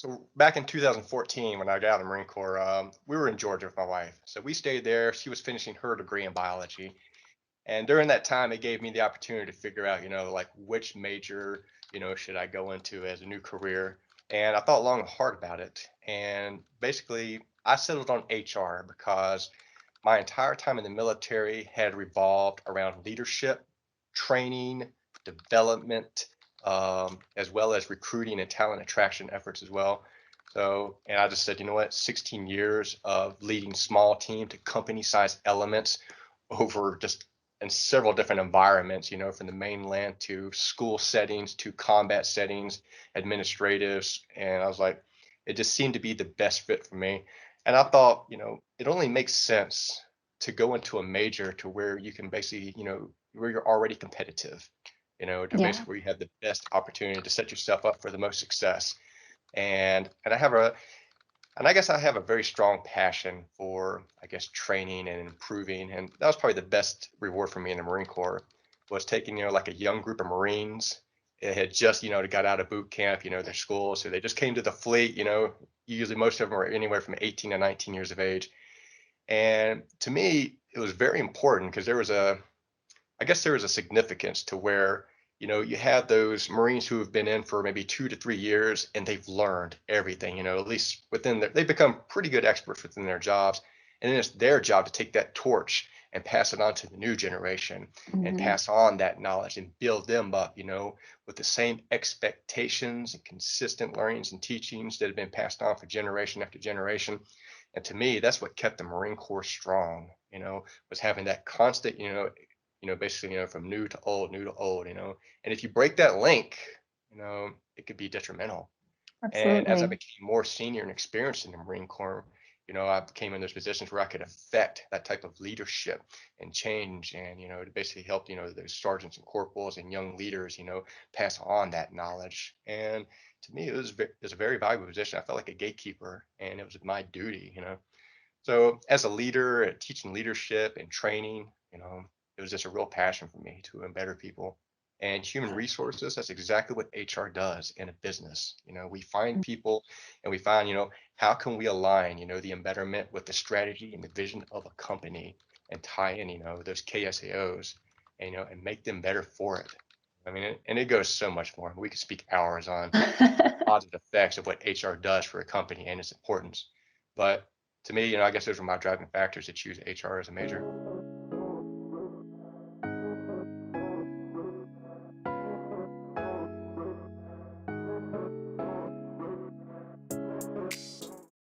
So back in 2014, when I got out of the Marine Corps, we were in Georgia with my wife. So we stayed there. She was finishing her degree in biology, and during that time, it gave me the opportunity to figure out, like which major, should I go into as a new career. And I thought long and hard about it. And basically, I settled on HR because my entire time in the military had revolved around leadership, training, development, as well as recruiting and talent attraction efforts as well. So, and I just said, you know what, 16 years of leading small team to company size elements over just in several different environments, from the mainland to school settings to combat settings, administratives. And I was like, it just seemed to be the best fit for me. And I thought, it only makes sense to go into a major to where you can basically, where you're already competitive, to Yeah. basically where you have the best opportunity to set yourself up for the most success. And I guess I have a very strong passion for, I guess, training and improving. And that was probably the best reward for me in the Marine Corps was taking, like a young group of Marines. It had just, got out of boot camp, their school. So they just came to the fleet, usually most of them are anywhere from 18 to 19 years of age. And to me, it was very important because I guess there is a significance to where, you have those Marines who have been in for maybe 2 to 3 years and they've learned everything, at least they've become pretty good experts within their jobs. And then it's their job to take that torch and pass it on to the new generation and Hmm. pass on that knowledge and build them up, with the same expectations and consistent learnings and teachings that have been passed on for generation after generation. And to me, that's what kept the Marine Corps strong, was having that constant, basically, from new to old, and if you break that link, it could be detrimental. And as I Absolutely. became more senior and experienced in the Marine Corps, I became in those positions where I could affect that type of leadership and change and, to basically help, those sergeants and corporals and young leaders, pass on that knowledge. And to me, it was a very valuable position. I felt like a gatekeeper and it was my duty, so as a leader, teaching leadership and training, it was just a real passion for me to better people. And human resources, that's exactly what HR does in a business. We find people and we find, how can we align, the embetterment with the strategy and the vision of a company and tie in, those KSAOs and, and make them better for it. I mean, and it goes so much more. We could speak hours on positive effects of what HR does for a company and its importance. But to me, I guess those were my driving factors to choose HR as a major.